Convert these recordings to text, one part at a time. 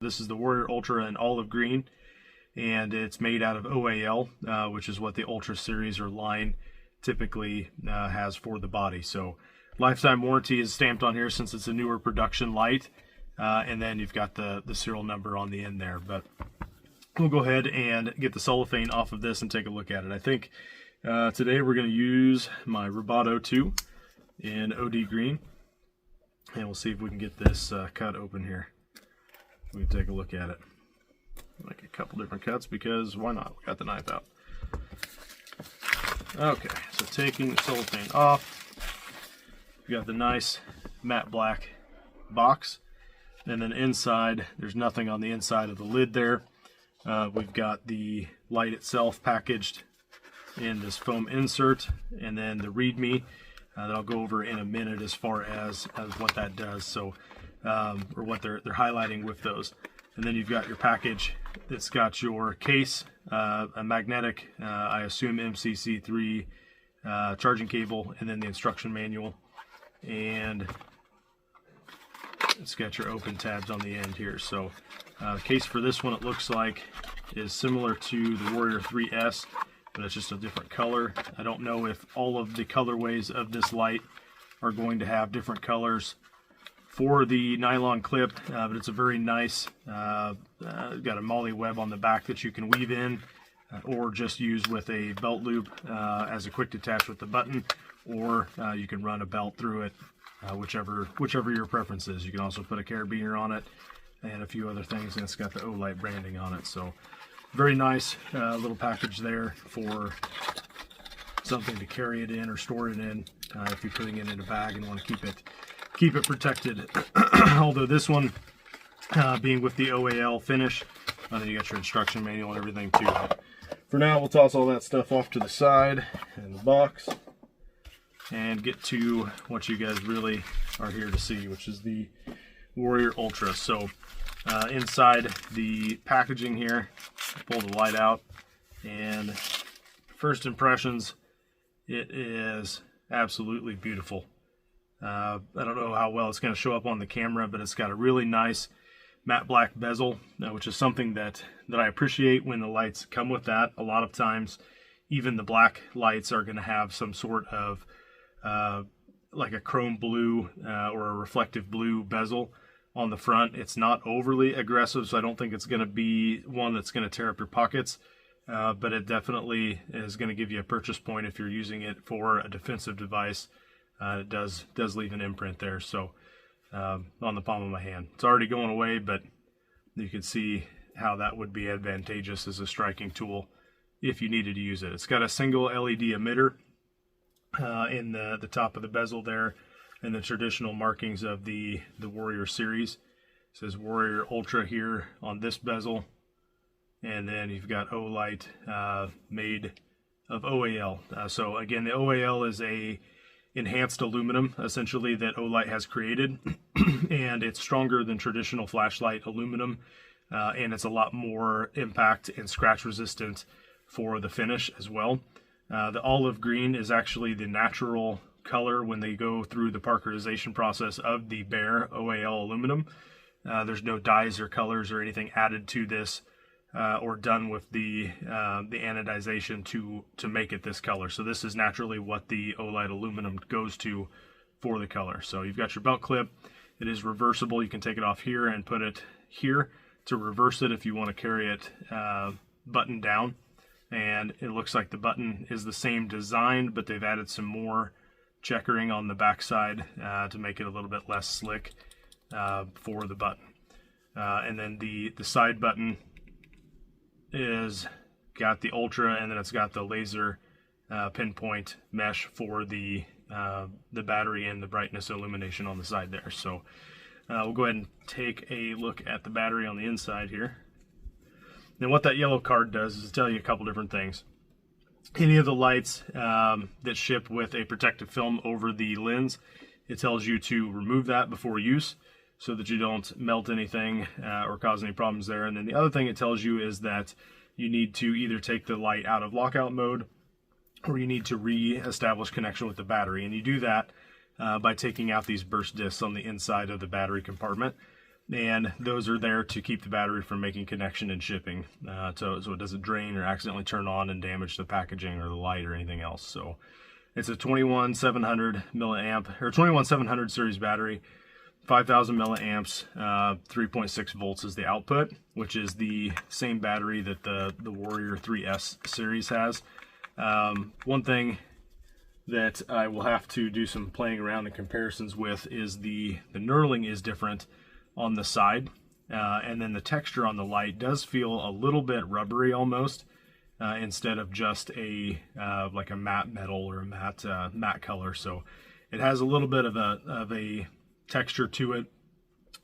This is the Warrior Ultra in olive green, and it's made out of OAL, which is what the Ultra series or line typically has for the body. So lifetime warranty is stamped on here since it's a newer production light, and then you've got the serial number on the end there. But we'll go ahead and get the cellophane off of this and take a look at it. I think today we're going to use my Roboto 2 in OD green, and we'll see if we can get this cut open here. We can take a look at it. Make a couple different cuts because why not? We got the knife out. Okay, so taking the cellophane off, we got the nice matte black box, and then inside, there's nothing on the inside of the lid there. We've got the light itself packaged in this foam insert, and then the README that I'll go over in a minute as far as what that does. So. Or what they're highlighting with those. And then you've got your package that's got your case, a magnetic, I assume MCC3 charging cable, and then the instruction manual. And it's got your open tabs on the end here. So the case for this one, it looks like, is similar to the Warrior 3S, but it's just a different color. I don't know if all of the colorways of this light are going to have different colors for the nylon clip, but it's a very nice, got a MOLLE web on the back that you can weave in, or just use with a belt loop as a quick detach with the button, or you can run a belt through it, whichever your preference is. You can also put a carabiner on it and a few other things, and it's got the Olight branding on it. So very nice little package there for something to carry it in or store it in if you're putting it in a bag and want to keep it protected. Although this one being with the OAL finish, and then you got your instruction manual and everything too. But for now, we'll toss all that stuff off to the side in the box and get to what you guys really are here to see, which is the Warrior Ultra. So inside the packaging here, pull the light out, and first impressions, it is absolutely beautiful. I don't know how well it's going to show up on the camera, but it's got a really nice matte black bezel, which is something that I appreciate when the lights come with that. A lot of times, even the black lights are going to have some sort of like a chrome blue or a reflective blue bezel on the front. It's not overly aggressive, so I don't think it's going to be one that's going to tear up your pockets, but it definitely is going to give you a purchase point if you're using it for a defensive device. It does leave an imprint there, so on the palm of my hand. It's already going away, but you can see how that would be advantageous as a striking tool if you needed to use it. It's got a single LED emitter in the top of the bezel there, and the traditional markings of the Warrior series. It says Warrior Ultra here on this bezel, and then you've got Olight made of OAL. So again, the OAL is a enhanced aluminum essentially that Olight has created, and it's stronger than traditional flashlight aluminum, and it's a lot more impact and scratch resistant for the finish as well. The olive green is actually the natural color when they go through the parkerization process of the bare OAL aluminum. There's no dyes or colors or anything added to this or done with the anodization to make it this color. So this is naturally what the Olight aluminum goes to for the color. So you've got your belt clip. It is reversible. You can take it off here and put it here to reverse it if you want to carry it button down. And it looks like the button is the same design, but they've added some more checkering on the back side to make it a little bit less slick for the button. And then the side button is got the Ultra, and then it's got the laser pinpoint mesh for the battery and the brightness illumination on the side there. So we'll go ahead and take a look at the battery on the inside here. Now what that yellow card does is tell you a couple different things. Any of the lights that ship with a protective film over the lens, it tells you to remove that before use so that you don't melt anything or cause any problems there. And then the other thing it tells you is that you need to either take the light out of lockout mode or you need to re-establish connection with the battery. And you do that by taking out these burst discs on the inside of the battery compartment. and those are there to keep the battery from making connection and shipping, so it doesn't drain or accidentally turn on and damage the packaging or the light or anything else. So it's a 21700 milliamp or 21700 series battery, 5000 milliamps, 3.6 volts is the output, which is the same battery that the Warrior 3S series has. One thing that I will have to do some playing around and comparisons with is the knurling is different on the side, and then the texture on the light does feel a little bit rubbery almost, instead of just a like a matte metal or a matte color. So it has a little bit of a texture to it,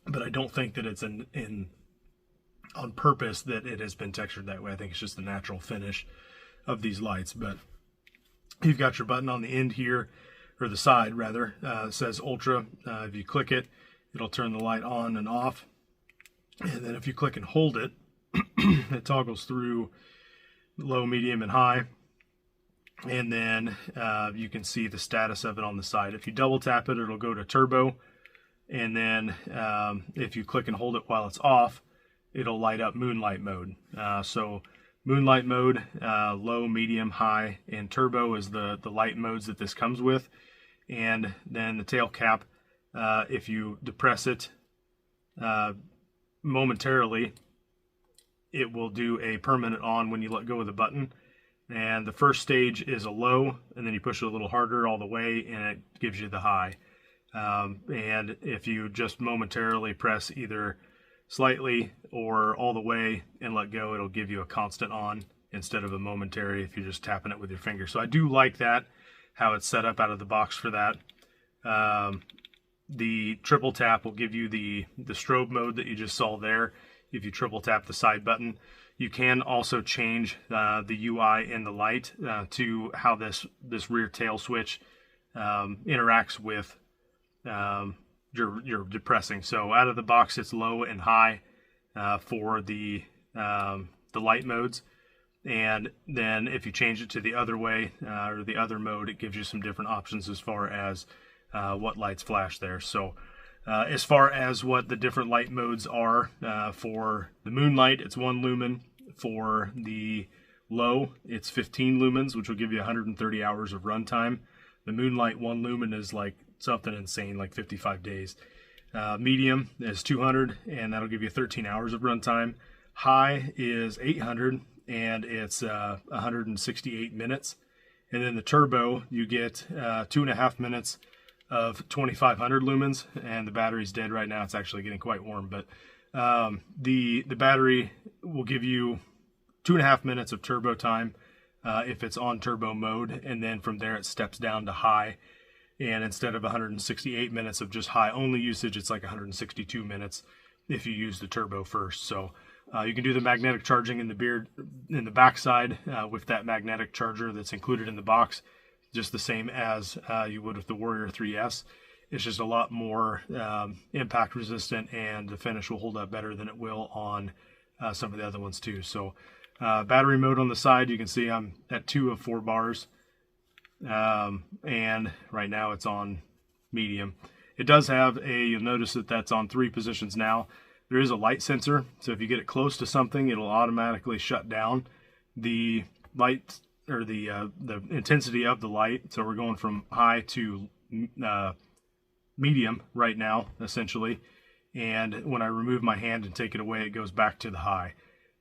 but I don't think that it's on purpose that it has been textured that way. I think it's just the natural finish of these lights. But you've got your button on the end here, or the side rather, it says Ultra. If you click it, it'll turn the light on and off, and then if you click and hold it, it toggles through low, medium, and high, and then you can see the status of it on the side. If you double tap it, it'll go to turbo, and then if you click and hold it while it's off, it'll light up moonlight mode. So moonlight mode, low, medium, high, and turbo is the light modes that this comes with. And then the tail cap, if you depress it momentarily, it will do a permanent on when you let go of the button. And the first stage is a low, and then you push it a little harder all the way, and it gives you the high. And if you just momentarily press either slightly or all the way and let go, it'll give you a constant on instead of a momentary if you're just tapping it with your finger. So I do like that, how it's set up out of the box for that. The triple tap will give you the strobe mode that you just saw there. If you triple tap the side button, you can also change the UI in the light to how this rear tail switch interacts with your depressing. So out of the box, it's low and high for the light modes, and then if you change it to the other way or the other mode, it gives you some different options as far as what lights flash there. So as far as what the different light modes are, for the moonlight, it's 1 lumen. For the low, it's 15 lumens, which will give you 130 hours of runtime. The moonlight 1 lumen is like something insane, like 55 days. Medium is 200, and that'll give you 13 hours of runtime. High is 800, and it's 168 minutes. And then the turbo, you get 2.5 minutes of 2500 lumens, and the battery's dead right now. It's actually getting quite warm, but the battery will give you 2.5 minutes of turbo time if it's on turbo mode, and then from there it steps down to high, and instead of 168 minutes of just high only usage, it's like 162 minutes if you use the turbo first. So you can do the magnetic charging in the backside with that magnetic charger that's included in the box, just the same as you would with the Warrior 3S. It's just a lot more impact resistant, and the finish will hold up better than it will on some of the other ones too. So battery mode on the side, you can see I'm at 2 of 4 bars, and right now it's on medium. It does have you'll notice that that's on 3 positions now. There is a light sensor, so if you get it close to something, it'll automatically shut down the light, or the intensity of the light. So we're going from high to medium right now, essentially. And when I remove my hand and take it away, it goes back to the high.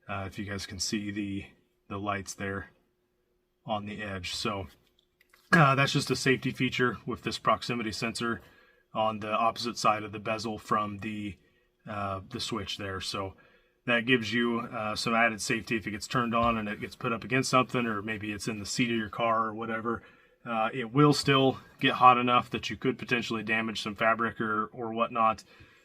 If you guys can see the lights there on the edge. So that's just a safety feature with this proximity sensor on the opposite side of the bezel from the switch there. So that gives you some added safety if it gets turned on and it gets put up against something, or maybe it's in the seat of your car or whatever. It will still get hot enough that you could potentially damage some fabric or whatnot,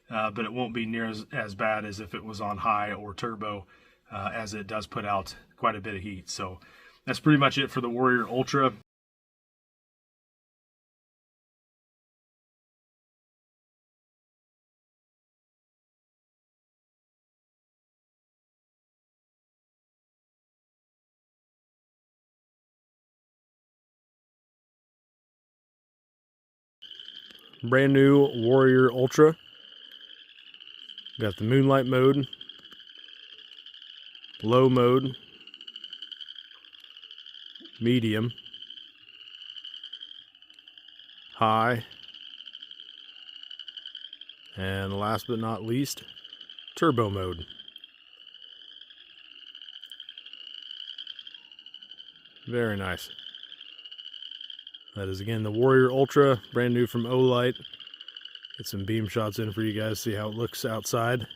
but it won't be near as bad as if it was on high or turbo, as it does put out quite a bit of heat. So that's pretty much it for the Warrior Ultra. Brand new Warrior Ultra. Got the moonlight mode, low mode, medium, high, and last but not least, turbo mode. Very nice. That is again the Warrior Ultra, brand new from Olight. Get some beam shots in for you guys, see how it looks outside.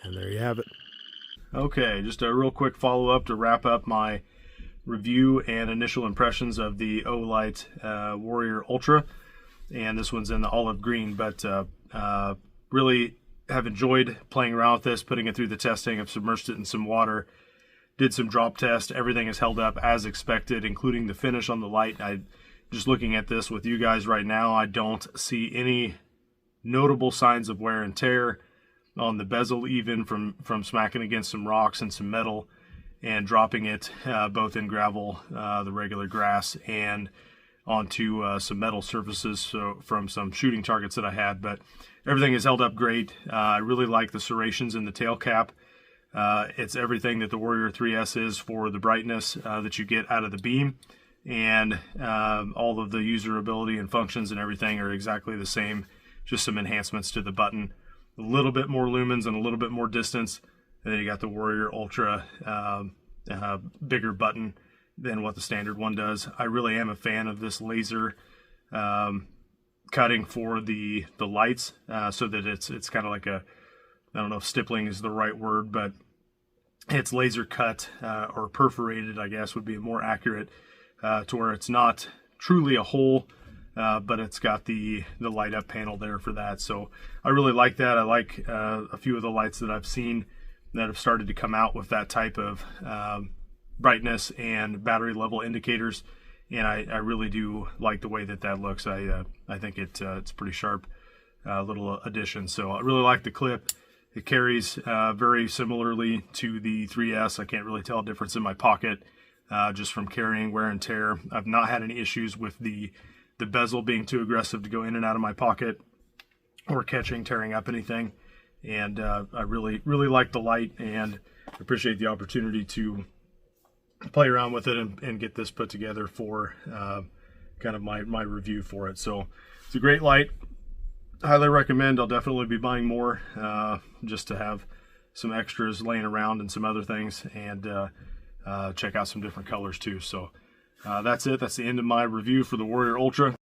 And there you have it. Okay, just a real quick follow-up to wrap up my review and initial impressions of the Olight Warrior Ultra. And this one's in the olive green, but really have enjoyed playing around with this, putting it through the testing. I've submerged it in some water, did some drop test. Everything is held up as expected, including the finish on the light. Just looking at this with you guys right now, I don't see any notable signs of wear and tear on the bezel, even from smacking against some rocks and some metal and dropping it both in gravel, the regular grass, and onto some metal surfaces, so from some shooting targets that I had. But everything is held up great. I really like the serrations in the tail cap. It's everything that the Warrior 3S is for the brightness that you get out of the beam, and all of the usability and functions and everything are exactly the same, just some enhancements to the button, a little bit more lumens and a little bit more distance, and then you got the Warrior Ultra bigger button than what the standard one does. I really am a fan of this laser cutting for the lights, so that it's kind of like a, I don't know if stippling is the right word, but it's laser cut or perforated, I guess would be more accurate, to where it's not truly a hole, but it's got the light up panel there for that. So I really like that. I like a few of the lights that I've seen that have started to come out with that type of brightness and battery level indicators, and I really do like the way that looks. I think it's pretty sharp little addition. So I really like the clip. It carries very similarly to the 3S. I can't really tell a difference in my pocket just from carrying wear and tear. I've not had any issues with the bezel being too aggressive to go in and out of my pocket or tearing up anything. And I really like the light, and appreciate the opportunity to play around with it and get this put together for kind of my review for it. So it's a great light. Highly recommend. I'll definitely be buying more just to have some extras laying around and some other things, and check out some different colors too. So that's it. That's the end of my review for the Warrior Ultra.